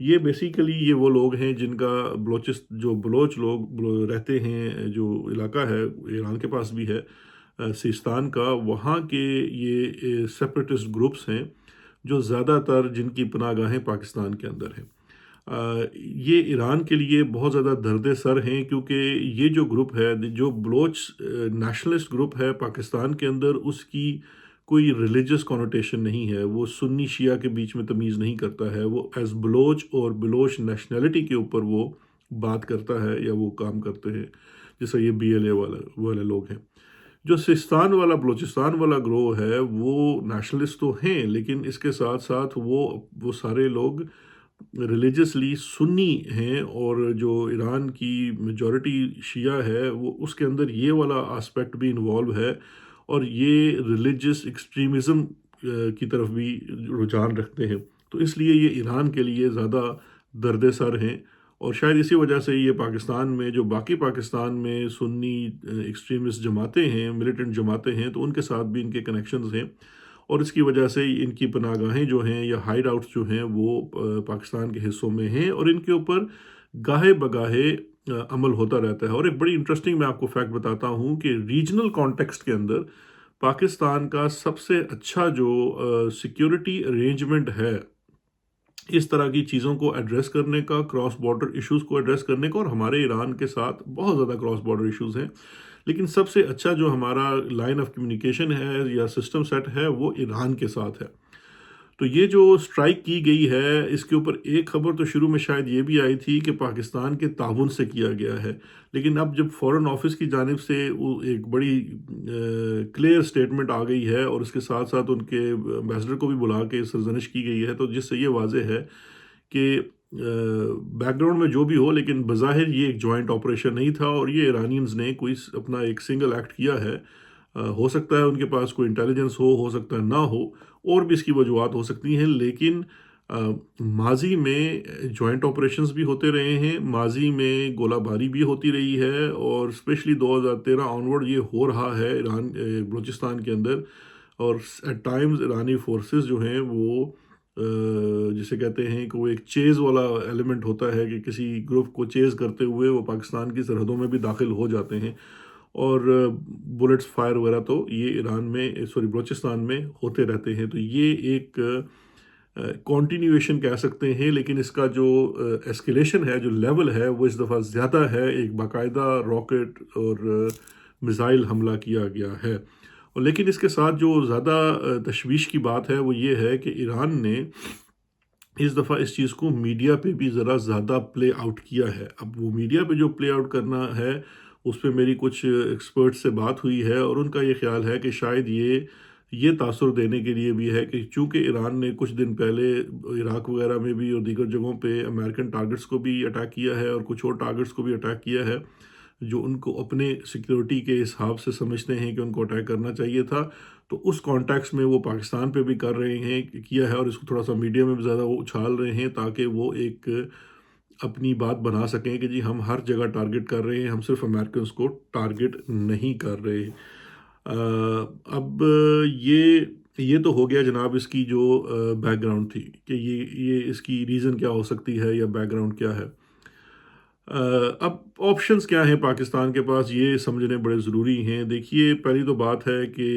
یہ بیسیکلی یہ وہ لوگ ہیں جن کا جو بلوچ لوگ رہتے ہیں، جو علاقہ ہے ایران کے پاس بھی ہے، سیستان کا، وہاں کے یہ سیپریٹسٹ گروپس ہیں جو زیادہ تر جن کی پناہ گاہیں پاکستان کے اندر ہیں۔ یہ ایران کے لیے بہت زیادہ درد سر ہیں، کیونکہ یہ جو گروپ ہے، جو بلوچ نیشنلسٹ گروپ ہے پاکستان کے اندر، اس کی کوئی ریلیجس کونوٹیشن نہیں ہے، وہ سنی شیعہ کے بیچ میں تمیز نہیں کرتا ہے، وہ ایز بلوچ اور بلوچ نیشنلٹی کے اوپر وہ بات کرتا ہے یا وہ کام کرتے ہیں، جیسے یہ BLA والے لوگ ہیں۔ جو سستان والا بلوچستان والا گروہ ہے وہ نیشنلسٹ تو ہیں، لیکن اس کے ساتھ ساتھ وہ سارے لوگ ریلیجسلی سنی ہیں، اور جو ایران کی میجورٹی شیعہ ہے وہ اس کے اندر یہ والا آسپیکٹ بھی انوالو ہے، اور یہ ریلیجس ایکسٹریمزم کی طرف بھی رجحان رکھتے ہیں، تو اس لیے یہ ایران کے لیے زیادہ درد سر ہیں، اور شاید اسی وجہ سے یہ پاکستان میں جو باقی پاکستان میں سنی ایکسٹریمسٹ جماعتیں ہیں، ملیٹنٹ جماعتیں ہیں، تو ان کے ساتھ بھی ان کے کنیکشنز ہیں، اور اس کی وجہ سے ان کی پناہ گاہیں جو ہیں یا ہائیڈ آؤٹس جو ہیں وہ پاکستان کے حصوں میں ہیں، اور ان کے اوپر گاہے بگاہے عمل ہوتا رہتا ہے۔ اور ایک بڑی انٹرسٹنگ میں آپ کو فیکٹ بتاتا ہوں کہ ریجنل کانٹیکسٹ کے اندر پاکستان کا سب سے اچھا جو سیکیورٹی ارینجمنٹ ہے اس طرح کی چیزوں کو ایڈریس کرنے کا، کراس بارڈر ایشوز کو ایڈریس کرنے کا، اور ہمارے ایران کے ساتھ بہت زیادہ کراس بارڈر ایشوز ہیں، لیکن سب سے اچھا جو ہمارا لائن آف کمیونیکیشن ہے یا سسٹم سیٹ ہے وہ ایران کے ساتھ ہے۔ تو یہ جو سٹرائک کی گئی ہے، اس کے اوپر ایک خبر تو شروع میں شاید یہ بھی آئی تھی کہ پاکستان کے تعاون سے کیا گیا ہے، لیکن اب جب فورن آفس کی جانب سے ایک بڑی کلیئر سٹیٹمنٹ آ گئی ہے، اور اس کے ساتھ ساتھ ان کے ایمبیسڈر کو بھی بلا کے سرزنش کی گئی ہے، تو جس سے یہ واضح ہے کہ بیک گراؤنڈ میں جو بھی ہو، لیکن بظاہر یہ ایک جوائنٹ آپریشن نہیں تھا، اور یہ ایرانینز نے کوئی اپنا ایک سنگل ایکٹ کیا ہے۔ ہو سکتا ہے ان کے پاس کوئی انٹیلیجنس ہو سکتا ہے نہ ہو، اور بھی اس کی وجوہات ہو سکتی ہیں، لیکن ماضی میں جوائنٹ آپریشنز بھی ہوتے رہے ہیں، ماضی میں گولہ باری بھی ہوتی رہی ہے، اور اسپیشلی 2013 آنورڈ یہ ہو رہا ہے ایران بلوچستان کے اندر، اور ایٹ ٹائمز ایرانی فورسز جو ہیں وہ جسے کہتے ہیں کہ وہ ایک چیز والا ایلیمنٹ ہوتا ہے کہ کسی گروپ کو چیز کرتے ہوئے وہ پاکستان کی سرحدوں میں بھی داخل ہو جاتے ہیں، اور بلٹس فائر وغیرہ تو یہ بلوچستان میں ہوتے رہتے ہیں۔ تو یہ ایک کنٹینیویشن کہہ سکتے ہیں، لیکن اس کا جو ایسکیلیشن ہے، جو لیول ہے، وہ اس دفعہ زیادہ ہے، ایک باقاعدہ راکٹ اور میزائل حملہ کیا گیا ہے۔ اور لیکن اس کے ساتھ جو زیادہ تشویش کی بات ہے وہ یہ ہے کہ ایران نے اس دفعہ اس چیز کو میڈیا پہ بھی ذرا زیادہ پلے آؤٹ کیا ہے۔ اب وہ میڈیا پہ جو پلے آؤٹ کرنا ہے اس پہ میری کچھ ایکسپرٹ سے بات ہوئی ہے، اور ان کا یہ خیال ہے کہ شاید یہ تاثر دینے کے لیے بھی ہے کہ چونکہ ایران نے کچھ دن پہلے عراق وغیرہ میں بھی اور دیگر جگہوں پہ امریکن ٹارگٹس کو بھی اٹیک کیا ہے، اور کچھ اور ٹارگٹس کو بھی اٹیک کیا ہے جو ان کو اپنے سیکیورٹی کے حساب سے سمجھتے ہیں کہ ان کو اٹیک کرنا چاہیے تھا، تو اس کانٹیکس میں وہ پاکستان پہ بھی کر رہے ہیں، کیا ہے، اور اس کو تھوڑا سا میڈیا میں بھی زیادہ وہ اچھال رہے ہیں تاکہ وہ ایک اپنی بات بنا سکیں کہ جی ہم ہر جگہ ٹارگٹ کر رہے ہیں، ہم صرف امریکنز کو ٹارگٹ نہیں کر رہے۔ اب یہ تو ہو گیا جناب اس کی جو بیک گراؤنڈ تھی کہ یہ اس کی ریزن کیا ہو سکتی ہے یا بیک گراؤنڈ کیا ہے۔ اب آپشنز کیا ہیں پاکستان کے پاس، یہ سمجھنے بڑے ضروری ہیں۔ دیکھیے، پہلی تو بات ہے کہ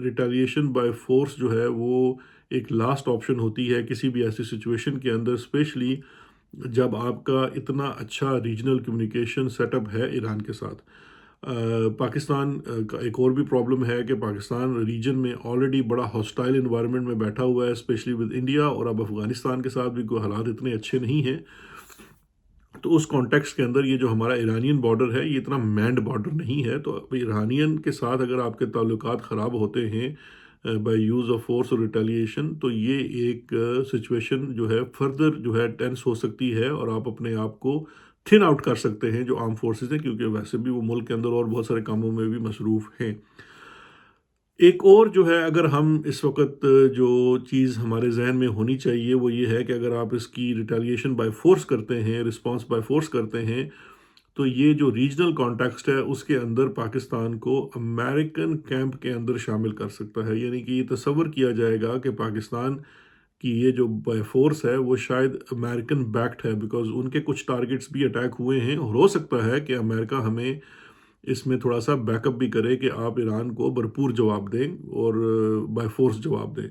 ریٹیلیشن بائی فورس جو ہے وہ ایک لاسٹ آپشن ہوتی ہے کسی بھی ایسی سچویشن کے اندر، اسپیشلی جب آپ کا اتنا اچھا ریجنل کمیونیکیشن سیٹ اپ ہے ایران کے ساتھ۔ پاکستان کا ایک اور بھی پرابلم ہے کہ پاکستان ریجن میں آلریڈی بڑا ہاسٹائل انوائرمنٹ میں بیٹھا ہوا ہے، اسپیشلی ود انڈیا، اور اب افغانستان کے ساتھ بھی کوئی حالات اتنے اچھے نہیں ہیں، تو اس کانٹیکس کے اندر یہ جو ہمارا ایرانین بارڈر ہے یہ اتنا مینڈ بارڈر نہیں ہے، تو ایرانین کے ساتھ اگر آپ کے تعلقات خراب ہوتے ہیں بائی یوز آف فورس اور ریٹیلیشن، تو یہ ایک سچویشن جو ہے فردر جو ہے ٹینس ہو سکتی ہے، اور آپ اپنے آپ کو تھن آؤٹ کر سکتے ہیں جو آرم فورسز ہیں، کیونکہ ویسے بھی وہ ملک کے اندر اور بہت سارے کاموں میں بھی مصروف ہیں۔ ایک اور جو ہے، اگر ہم اس وقت جو چیز ہمارے ذہن میں ہونی چاہیے وہ یہ ہے کہ اگر آپ اس کی ریٹیلیشن بائی فورس کرتے ہیں، رسپانس بائی فورس کرتے ہیں، تو یہ جو ریجنل کانٹیکسٹ ہے اس کے اندر پاکستان کو امریکن کیمپ کے اندر شامل کر سکتا ہے، یعنی کہ یہ تصور کیا جائے گا کہ پاکستان کہ یہ جو بائی فورس ہے وہ شاید امریکن بیکڈ ہے، بیکاز ان کے کچھ ٹارگٹس بھی اٹیک ہوئے ہیں، اور ہو سکتا ہے کہ امریکہ ہمیں اس میں تھوڑا سا بیک اپ بھی کرے کہ آپ ایران کو بھرپور جواب دیں اور بائی فورس جواب دیں۔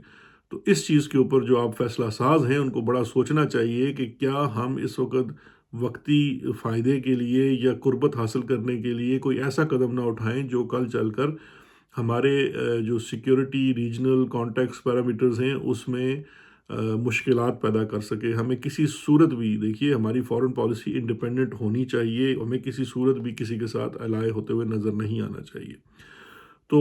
تو اس چیز کے اوپر جو آپ فیصلہ ساز ہیں ان کو بڑا سوچنا چاہیے کہ کیا ہم اس وقت وقتی فائدے کے لیے یا قربت حاصل کرنے کے لیے کوئی ایسا قدم نہ اٹھائیں جو کل چل کر ہمارے جو سیکیورٹی ریجنل کانٹیکس پیرامیٹرز ہیں اس میں مشکلات پیدا کر سکے۔ ہمیں کسی صورت بھی، دیکھیے ہماری فارن پالیسی انڈیپینڈنٹ ہونی چاہیے، ہمیں کسی صورت بھی کسی کے ساتھ الائے ہوتے ہوئے نظر نہیں آنا چاہیے۔ تو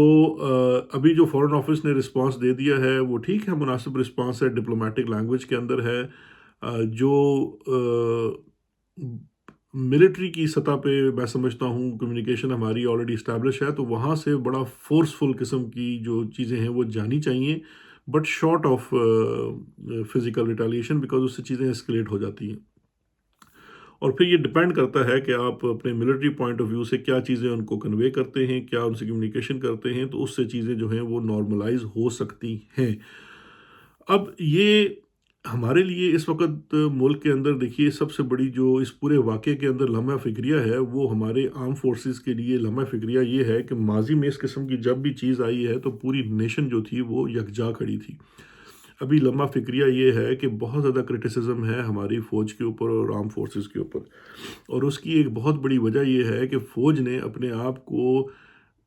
ابھی جو فارن آفس نے رسپانس دے دیا ہے وہ ٹھیک ہے، مناسب رسپانس ہے، ڈپلومیٹک لینگویج کے اندر ہے۔ جو ملٹری کی سطح پہ میں سمجھتا ہوں کمیونیکیشن ہماری آلریڈی اسٹیبلش ہے، تو وہاں سے بڑا فورسفل قسم کی جو چیزیں ہیں وہ جانی چاہیے، but short of physical retaliation, because اس سے چیزیں اسکلیٹ ہو جاتی ہیں۔ اور پھر یہ ڈپینڈ کرتا ہے کہ آپ اپنے ملٹری پوائنٹ آف ویو سے کیا چیزیں ان کو کنوے کرتے ہیں، کیا ان سے کمیونیکیشن کرتے ہیں، تو اس سے چیزیں جو ہیں وہ نارملائز ہو سکتی ہیں۔ اب یہ ہمارے لیے اس وقت ملک کے اندر دیکھیے سب سے بڑی جو اس پورے واقعے کے اندر لمحہ فکریہ ہے، وہ ہمارے آرم فورسز کے لیے لمحہ فکریہ یہ ہے کہ ماضی میں اس قسم کی جب بھی چیز آئی ہے تو پوری نیشن جو تھی وہ یکجا کھڑی تھی۔ ابھی لمحہ فکریہ یہ ہے کہ بہت زیادہ کرٹیسزم ہے ہماری فوج کے اوپر اور آرم فورسز کے اوپر، اور اس کی ایک بہت بڑی وجہ یہ ہے کہ فوج نے اپنے آپ کو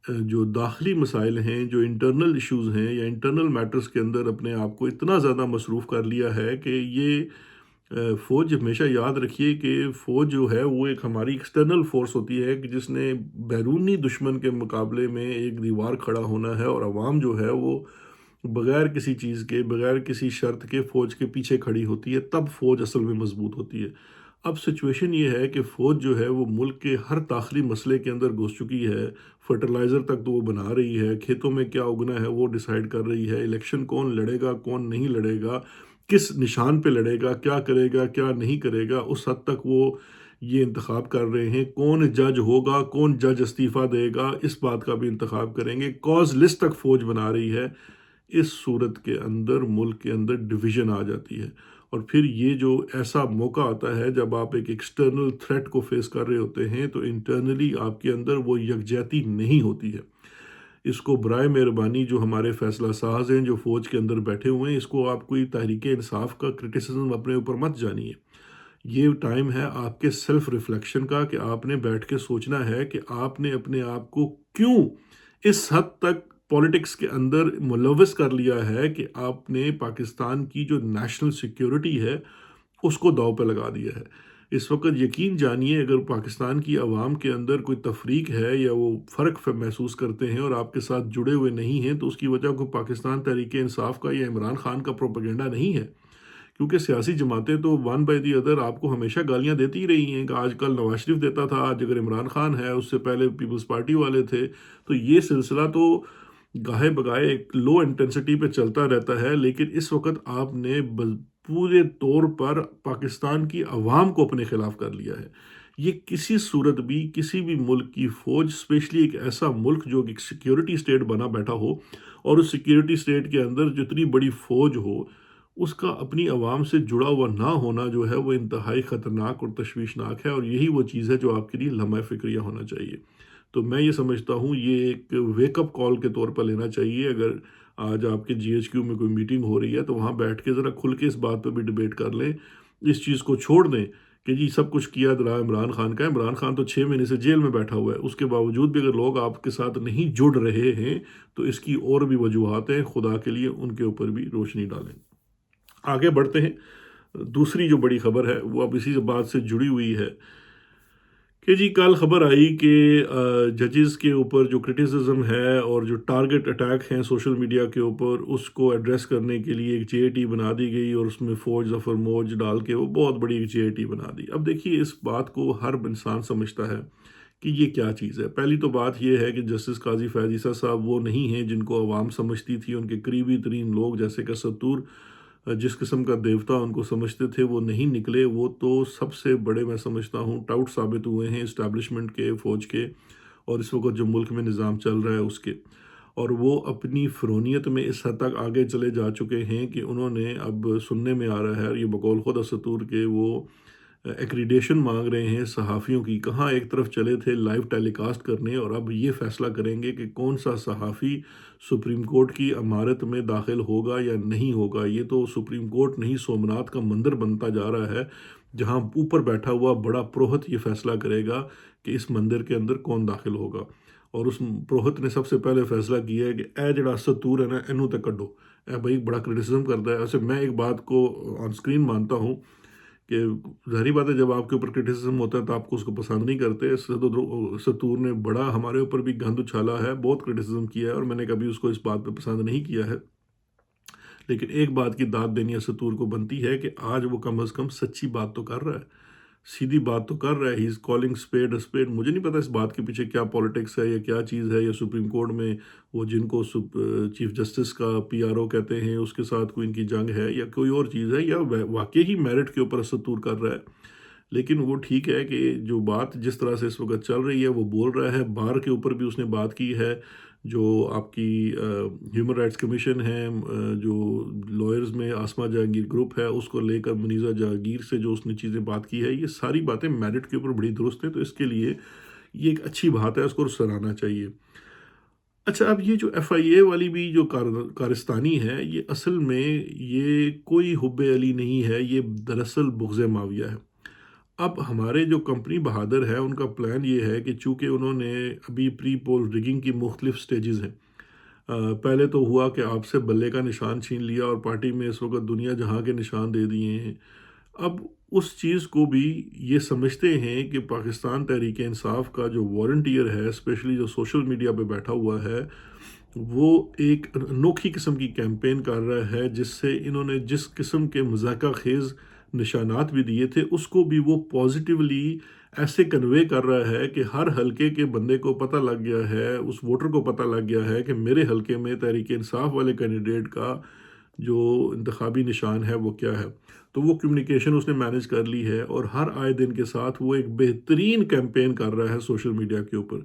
جو داخلی مسائل ہیں، جو انٹرنل ایشوز ہیں یا انٹرنل میٹرز کے اندر اپنے آپ کو اتنا زیادہ مصروف کر لیا ہے کہ یہ فوج ہمیشہ یاد رکھیے کہ فوج جو ہے وہ ایک ہماری ایکسٹرنل فورس ہوتی ہے کہ جس نے بیرونی دشمن کے مقابلے میں ایک دیوار کھڑا ہونا ہے، اور عوام جو ہے وہ بغیر کسی چیز کے، بغیر کسی شرط کے فوج کے پیچھے کھڑی ہوتی ہے، تب فوج اصل میں مضبوط ہوتی ہے۔ اب سچویشن یہ ہے کہ فوج جو ہے وہ ملک کے ہر داخلی مسئلے کے اندر گھس چکی ہے، فرٹیلائزر تک تو وہ بنا رہی ہے، کھیتوں میں کیا اگنا ہے وہ ڈیسائیڈ کر رہی ہے، الیکشن کون لڑے گا کون نہیں لڑے گا، کس نشان پہ لڑے گا، کیا کرے گا کیا نہیں کرے گا، اس حد تک وہ یہ انتخاب کر رہے ہیں، کون جج ہوگا، کون جج استعفیٰ دے گا، اس بات کا بھی انتخاب کریں گے، کاز لسٹ تک فوج بنا رہی ہے۔ اس صورت کے اندر ملک کے اندر ڈویژن آ جاتی ہے، اور پھر یہ جو ایسا موقع آتا ہے جب آپ ایک ایکسٹرنل تھریٹ کو فیس کر رہے ہوتے ہیں تو انٹرنلی آپ کے اندر وہ یکجہتی نہیں ہوتی ہے۔ اس کو برائے مہربانی جو ہمارے فیصلہ ساز ہیں جو فوج کے اندر بیٹھے ہوئے ہیں، اس کو آپ کوئی تحریک انصاف کا کرٹیسزم اپنے اوپر مت جانیے۔ یہ ٹائم ہے آپ کے سیلف ریفلیکشن کا، کہ آپ نے بیٹھ کے سوچنا ہے کہ آپ نے اپنے آپ کو کیوں اس حد تک پولیٹکس کے اندر ملوث کر لیا ہے کہ آپ نے پاکستان کی جو نیشنل سیکیورٹی ہے اس کو داؤ پہ لگا دیا ہے۔ اس وقت یقین جانیے اگر پاکستان کی عوام کے اندر کوئی تفریق ہے یا وہ فرق محسوس کرتے ہیں اور آپ کے ساتھ جڑے ہوئے نہیں ہیں، تو اس کی وجہ کو پاکستان تحریک انصاف کا یا عمران خان کا پروپیگنڈا نہیں ہے، کیونکہ سیاسی جماعتیں تو ون بائی دی ادر آپ کو ہمیشہ گالیاں دیتی رہی ہیں کہ آج کل نواز شریف دیتا تھا، آج اگر عمران خان ہے، اس سے پہلے پیپلز پارٹی والے تھے، تو یہ سلسلہ تو گاہے بگائے ایک لو انٹینسٹی پہ چلتا رہتا ہے۔ لیکن اس وقت آپ نے پورے طور پر پاکستان کی عوام کو اپنے خلاف کر لیا ہے۔ یہ کسی صورت بھی کسی بھی ملک کی فوج، اسپیشلی ایک ایسا ملک جو ایک سیکیورٹی سٹیٹ بنا بیٹھا ہو، اور اس سیکیورٹی سٹیٹ کے اندر جتنی بڑی فوج ہو، اس کا اپنی عوام سے جڑا ہوا نہ ہونا جو ہے وہ انتہائی خطرناک اور تشویشناک ہے، اور یہی وہ چیز ہے جو آپ کے لیے لمحہ فکریہ ہونا چاہیے۔ تو میں یہ سمجھتا ہوں یہ ایک ویک اپ کال کے طور پر لینا چاہیے۔ اگر آج آپ کے جی ایچ کیو میں کوئی میٹنگ ہو رہی ہے تو وہاں بیٹھ کے ذرا کھل کے اس بات پہ بھی ڈیبیٹ کر لیں، اس چیز کو چھوڑ دیں کہ جی سب کچھ کیا رہا عمران خان کا، عمران خان تو 6 مہینے سے جیل میں بیٹھا ہوا ہے، اس کے باوجود بھی اگر لوگ آپ کے ساتھ نہیں جڑ رہے ہیں تو اس کی اور بھی وجوہات ہیں، خدا کے لیے ان کے اوپر بھی روشنی ڈالیں۔ آگے بڑھتے ہیں۔ دوسری جو بڑی خبر ہے وہ اب اسی بات سے جڑی ہوئی ہے کہ جی کل خبر آئی کہ ججز کے اوپر جو کرٹیسزم ہے اور جو ٹارگٹ اٹیک ہیں سوشل میڈیا کے اوپر، اس کو ایڈریس کرنے کے لیے ایک جے اے ٹی بنا دی گئی، اور اس میں فوج ظفر موج ڈال کے وہ بہت بڑی ایک جے اے ٹی بنا دی۔ اب دیکھیے اس بات کو ہر انسان سمجھتا ہے کہ یہ کیا چیز ہے۔ پہلی تو بات یہ ہے کہ جسٹس قاضی فیاض عیسیٰ صاحب وہ نہیں ہیں جن کو عوام سمجھتی تھی، ان کے قریبی ترین لوگ جیسے کہ ستور جس قسم کا دیوتا ان کو سمجھتے تھے وہ نہیں نکلے۔ وہ تو سب سے بڑے میں سمجھتا ہوں ٹاؤٹ ثابت ہوئے ہیں اسٹیبلشمنٹ کے، فوج کے، اور اس وقت جو ملک میں نظام چل رہا ہے اس کے۔ اور وہ اپنی فرونیت میں اس حد تک آگے چلے جا چکے ہیں کہ انہوں نے اب سننے میں آ رہا ہے، اور یہ بقول خود اسطور کے وہ ایکریڈیشن مانگ رہے ہیں صحافیوں کی، کہاں ایک طرف چلے تھے لائیو ٹیلی کاسٹ کرنے، اور اب یہ فیصلہ کریں گے کہ کون سا صحافی سپریم کورٹ کی عمارت میں داخل ہوگا یا نہیں ہوگا۔ یہ تو سپریم کورٹ نہیں، سومنات کا مندر بنتا جا رہا ہے، جہاں اوپر بیٹھا ہوا بڑا پروہت یہ فیصلہ کرے گا کہ اس مندر کے اندر کون داخل ہوگا۔ اور اس پروہت نے سب سے پہلے فیصلہ کیا ہے کہ اے جڑا ستور ہے نا اینو تے کڈو، اے بھائی بڑا کرٹیسزم کرتا ہے۔ ایسے میں ایک بات کو آن سکرین مانتا ہوں کہ ظاہری بات ہے جب آپ کے اوپر کرٹیسزم ہوتا ہے تو آپ کو اس کو پسند نہیں کرتے۔ ستور نے بڑا ہمارے اوپر بھی گند اچھالا ہے، بہت کرٹیسزم کیا ہے، اور میں نے کبھی اس کو اس بات پہ پسند نہیں کیا ہے، لیکن ایک بات کی داد دینی ستور کو بنتی ہے کہ آج وہ کم از کم سچی بات تو کر رہا ہے، سیدھی بات تو کر رہا ہے۔ ہی از کالنگ اسپیڈ اسپیڈ۔ مجھے نہیں پتا اس بات کے پیچھے کیا پالیٹکس ہے یا کیا چیز ہے، یا سپریم کورٹ میں وہ جن کو چیف جسٹس کا پی آر او کہتے ہیں اس کے ساتھ کوئی ان کی جنگ ہے، یا کوئی اور چیز ہے، یا واقعی ہی میرٹ کے اوپر ستور کر رہا ہے۔ لیکن وہ ٹھیک ہے کہ جو بات جس طرح سے اس وقت چل رہی ہے وہ بول رہا ہے۔ بار کے اوپر بھی اس نے بات کی ہے، جو آپ کی ہیومن رائٹس کمیشن ہے، جو لائرز میں آسما جہانگیر گروپ ہے، اس کو لے کر منیزہ جہانگیر سے جو اس نے چیزیں بات کی ہے، یہ ساری باتیں میرٹ کے اوپر بڑی درست ہیں، تو اس کے لیے یہ ایک اچھی بات ہے، اس کو سراہنا چاہیے۔ اچھا، اب یہ جو ایف آئی اے والی بھی جو کارستانی ہے، یہ اصل میں یہ کوئی حب علی نہیں ہے، یہ دراصل بغض معاویہ ہے۔ اب ہمارے جو کمپنی بہادر ہے ان کا پلان یہ ہے کہ چونکہ انہوں نے ابھی پری پول ریگنگ کی مختلف سٹیجز ہیں، پہلے تو ہوا کہ آپ سے بلے کا نشان چھین لیا اور پارٹی میں اس وقت دنیا جہاں کے نشان دے دیے ہیں۔ اب اس چیز کو بھی یہ سمجھتے ہیں کہ پاکستان تحریک انصاف کا جو والنٹیئر ہے، اسپیشلی جو سوشل میڈیا پہ بیٹھا ہوا ہے، وہ ایک انوکھی قسم کی کیمپین کر رہا ہے، جس سے انہوں نے جس قسم کے مذاکرہ خیز نشانات بھی دیے تھے اس کو بھی وہ پازیٹیولی ایسے کنوے کر رہا ہے کہ ہر حلقے کے بندے کو پتہ لگ گیا ہے، اس ووٹر کو پتہ لگ گیا ہے کہ میرے حلقے میں تحریک انصاف والے کینڈیڈیٹ کا جو انتخابی نشان ہے وہ کیا ہے۔ تو وہ کمیونیکیشن اس نے مینیج کر لی ہے، اور ہر آئے دن کے ساتھ وہ ایک بہترین کیمپین کر رہا ہے سوشل میڈیا کے اوپر۔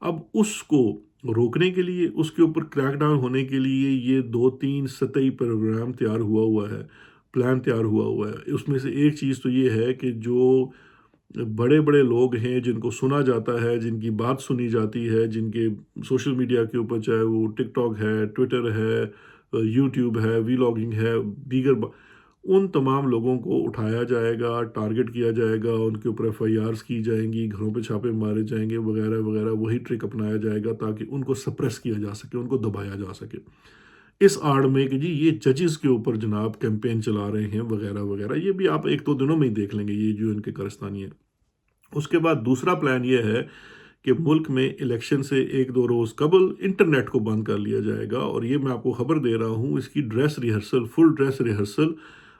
اب اس کو روکنے کے لیے، اس کے اوپر کریک ڈاؤن ہونے کے لیے یہ 2-3 سطحی پروگرام تیار ہوا ہے، پلان تیار ہوا ہے۔ اس میں سے ایک چیز تو یہ ہے کہ جو بڑے بڑے لوگ ہیں جن کو سنا جاتا ہے، جن کی بات سنی جاتی ہے، جن کے سوشل میڈیا کے اوپر چاہے وہ ٹک ٹاک ہے، ٹویٹر ہے، یوٹیوب ہے، ویلاگنگ ہے، دیگر ان تمام لوگوں کو اٹھایا جائے گا، ٹارگٹ کیا جائے گا، ان کے اوپر ایف آئی آرز کی جائیں گی، گھروں پہ چھاپے مارے جائیں گے وغیرہ وغیرہ۔ وہی ٹرک اپنایا جائے گا تاکہ ان کو سپریس کیا جا سکے، ان کو دبایا جا سکے، اس آڑ میں کہ جی یہ ججز کے اوپر جناب کیمپین چلا رہے ہیں وغیرہ وغیرہ۔ یہ بھی آپ 1-2 دنوں میں ہی دیکھ لیں گے یہ جو ان کے کارستانی ہے۔ اس کے بعد دوسرا پلان یہ ہے کہ ملک میں الیکشن سے 1-2 روز قبل انٹرنیٹ کو بند کر لیا جائے گا، اور یہ میں آپ کو خبر دے رہا ہوں، اس کی dress rehearsal, full dress rehearsal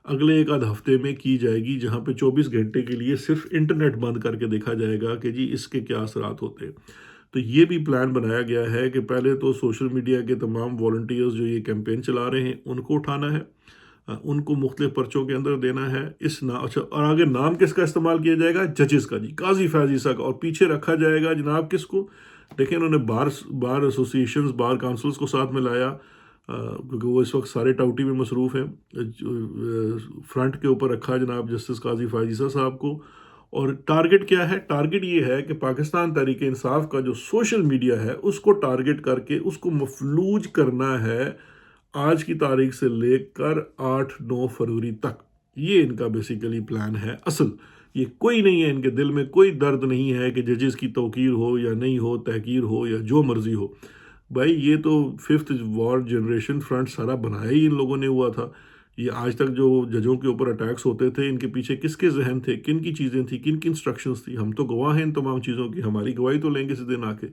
اگلے 1-آدھ ہفتے میں کی جائے گی، جہاں پہ 24 گھنٹے کے لیے صرف انٹرنیٹ بند کر کے دیکھا جائے گا کہ جی اس کے کیا اثرات ہوتے ہیں۔ تو یہ بھی پلان بنایا گیا ہے کہ پہلے تو سوشل میڈیا کے تمام والنٹیئرز جو یہ کیمپین چلا رہے ہیں ان کو اٹھانا ہے، ان کو مختلف پرچوں کے اندر دینا ہے۔ اچھا، اور آگے نام کس کا استعمال کیا جائے گا؟ ججز کا، جی قاضی فیضی صاحب، اور پیچھے رکھا جائے گا جناب کس کو؟ دیکھیں انہوں نے بار ایسوسیشنز، بار کونسلز کو ساتھ میں لایا، کیونکہ وہ اس وقت سارے ٹاؤٹی میں مصروف ہیں۔ فرنٹ کے اوپر رکھا جناب جسٹس قاضی فائزہ صاحب کو، اور ٹارگٹ کیا ہے؟ ٹارگٹ یہ ہے کہ پاکستان تحریک انصاف کا جو سوشل میڈیا ہے اس کو ٹارگٹ کر کے اس کو مفلوج کرنا ہے آج کی تاریخ سے لے کر 8-9 فروری تک۔ یہ ان کا بیسیکلی پلان ہے اصل۔ یہ کوئی نہیں ہے، ان کے دل میں کوئی درد نہیں ہے کہ ججز کی توقیر ہو یا نہیں ہو، تحقیر ہو یا جو مرضی ہو۔ بھائی یہ تو 5th وار جنریشن فرنٹ سارا بنایا ہی ان لوگوں نے ہوا تھا۔ یہ آج تک جو ججوں کے اوپر اٹیکس ہوتے تھے، ان کے پیچھے کس کے ذہن تھے، کن کی چیزیں تھیں، کن کی انسٹرکشنز تھی، ہم تو گواہ ہیں ان تمام چیزوں کی، ہماری گواہی تو لیں گے اس دن آ کے۔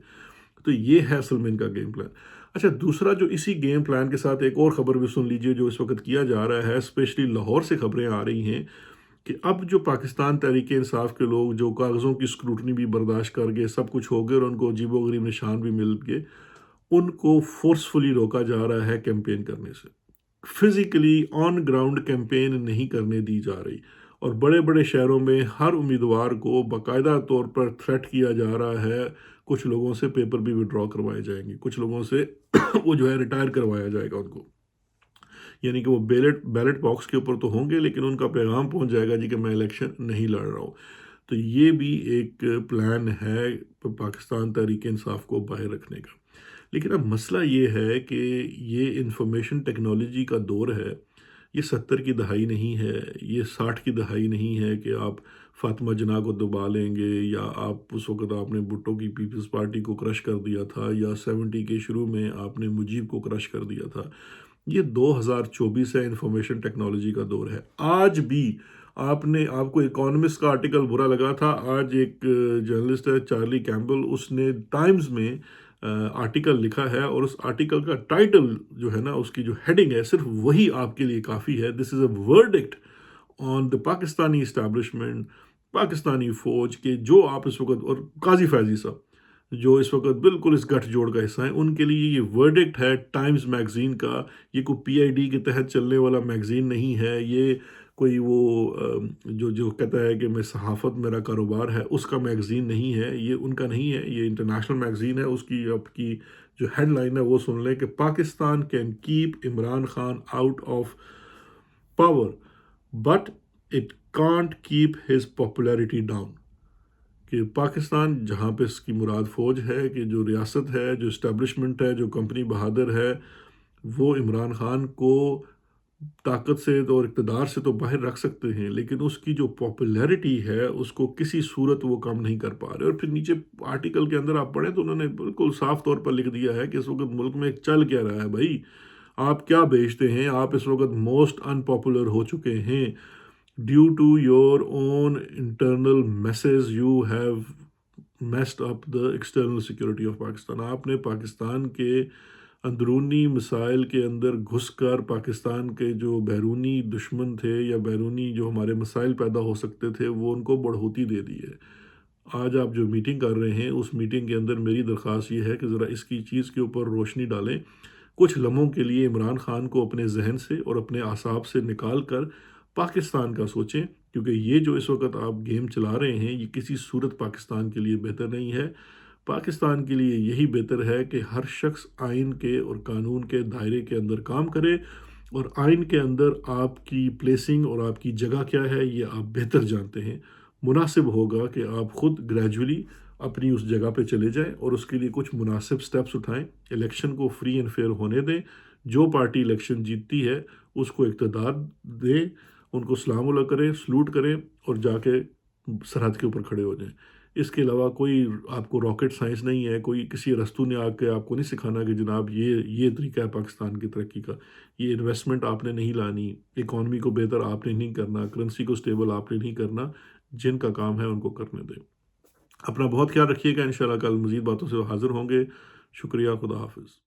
تو یہ ہے اصل میں ان کا گیم پلان۔ اچھا، دوسرا جو اسی گیم پلان کے ساتھ ایک اور خبر بھی سن لیجئے جو اس وقت کیا جا رہا ہے، اسپیشلی لاہور سے خبریں آ رہی ہیں کہ اب جو پاکستان تحریک انصاف کے لوگ جو کاغذوں کی اسکروٹنی بھی برداشت کر گئے، سب کچھ ہو گئے اور ان کو عجیب و غریب نشان بھی مل گئے، ان کو فورسفلی روکا جا رہا ہے کیمپین کرنے سے۔ فزیکلی آن گراؤنڈ کیمپین نہیں کرنے دی جا رہی، اور بڑے بڑے شہروں میں ہر امیدوار کو باقاعدہ طور پر تھریٹ کیا جا رہا ہے، کچھ لوگوں سے پیپر بھی ودرا کروائے جائیں گے، کچھ لوگوں سے وہ جو ہے ریٹائر کروایا جائے گا ان کو، یعنی کہ وہ بیلٹ باکس کے اوپر تو ہوں گے لیکن ان کا پیغام پہنچ جائے گا جی کہ میں الیکشن نہیں لڑ رہا ہوں۔ تو یہ بھی ایک پلان ہے پاکستان تحریک انصاف کو باہر رکھنے کا۔ لیکن اب مسئلہ یہ ہے کہ یہ انفارمیشن ٹیکنالوجی کا دور ہے، یہ 70 کی دہائی نہیں ہے، یہ 60 کی دہائی نہیں ہے کہ آپ فاطمہ جناح کو دبا لیں گے، یا آپ اس وقت آپ نے بھٹو کی پیپلز پارٹی کو کرش کر دیا تھا، یا 70 کے شروع میں آپ نے مجیب کو کرش کر دیا تھا۔ یہ 2024 ہے، انفارمیشن ٹیکنالوجی کا دور ہے۔ آج بھی آپ کو اکانومسٹ کا آرٹیکل برا لگا تھا، آج ایک جرنلسٹ ہے چارلی کیمبل، اس نے ٹائمز میں آرٹیکل لکھا ہے، اور اس آرٹیکل کا ٹائٹل جو ہے نا، اس کی جو ہیڈنگ ہے، صرف وہی آپ کے لیے کافی ہے: دس از اے ورڈکٹ آن دا پاکستانی اسٹیبلشمنٹ، پاکستانی فوج کے جو آپ اس وقت، اور قاضی فیضی صاحب جو اس وقت بالکل اس گٹھ جوڑ کا حصہ ہیں، ان کے لیے یہ ورڈکٹ ہے ٹائمز میگزین کا۔ یہ کوئی پی آئی ڈی کے تحت چلنے والا میگزین نہیں ہے، یہ کوئی وہ جو کہتا ہے کہ میں صحافت میرا کاروبار ہے، اس کا میگزین نہیں ہے، یہ ان کا نہیں ہے، یہ انٹرنیشنل میگزین ہے۔ اس کی آپ کی جو ہیڈ لائن ہے وہ سن لیں کہ Pakistan can keep Imran Khan out of power but it can't keep his popularity down. کہ پاکستان جہاں پہ اس کی مراد فوج ہے، کہ جو ریاست ہے، جو اسٹیبلشمنٹ ہے، جو کمپنی بہادر ہے، وہ عمران خان کو طاقت سے اور اقتدار سے تو باہر رکھ سکتے ہیں، لیکن اس کی جو پاپولیرٹی ہے اس کو کسی صورت وہ کم نہیں کر پا رہے۔ اور پھر نیچے آرٹیکل کے اندر آپ پڑھیں تو انہوں نے بالکل صاف طور پر لکھ دیا ہے کہ اس وقت ملک میں چل کیا رہا ہے۔ بھائی آپ کیا بیچتے ہیں؟ آپ اس وقت موسٹ ان پاپولر ہو چکے ہیں۔ Due to your own internal messes you have messed up the external security of Pakistan. آپ نے پاکستان کے اندرونی مسائل کے اندر گھس کر پاکستان کے جو بیرونی دشمن تھے، یا بیرونی جو ہمارے مسائل پیدا ہو سکتے تھے، وہ ان کو بڑھوتی دے دی ہے۔ آج آپ جو میٹنگ کر رہے ہیں، اس میٹنگ کے اندر میری درخواست یہ ہے کہ ذرا اس کی چیز کے اوپر روشنی ڈالیں، کچھ لمحوں کے لیے عمران خان کو اپنے ذہن سے اور اپنے اعصاب سے نکال کر پاکستان کا سوچیں، کیونکہ یہ جو اس وقت آپ گیم چلا رہے ہیں یہ کسی صورت پاکستان کے لیے بہتر نہیں ہے۔ پاکستان کے لیے یہی بہتر ہے کہ ہر شخص آئین کے اور قانون کے دائرے کے اندر کام کرے، اور آئین کے اندر آپ کی پلیسنگ اور آپ کی جگہ کیا ہے یہ آپ بہتر جانتے ہیں۔ مناسب ہوگا کہ آپ خود گریجولی اپنی اس جگہ پہ چلے جائیں اور اس کے لیے کچھ مناسب سٹیپس اٹھائیں، الیکشن کو فری اینڈ فیئر ہونے دیں، جو پارٹی الیکشن جیتتی ہے اس کو اقتدار دیں، ان کو سلام اللہ کریں، سلوٹ کریں، اور جا کے سرحد کے اوپر کھڑے ہو جائیں۔ اس کے علاوہ کوئی آپ کو راکٹ سائنس نہیں ہے، کوئی کسی رستو نے آ کے آپ کو نہیں سکھانا کہ جناب یہ طریقہ ہے پاکستان کی ترقی کا۔ یہ انویسٹمنٹ آپ نے نہیں لانی، اکانومی کو بہتر آپ نے نہیں کرنا، کرنسی کو سٹیبل آپ نے نہیں کرنا، جن کا کام ہے ان کو کرنے دیں۔ اپنا بہت خیال رکھیے گا، انشاءاللہ کل مزید باتوں سے حاضر ہوں گے۔ شکریہ، خدا حافظ۔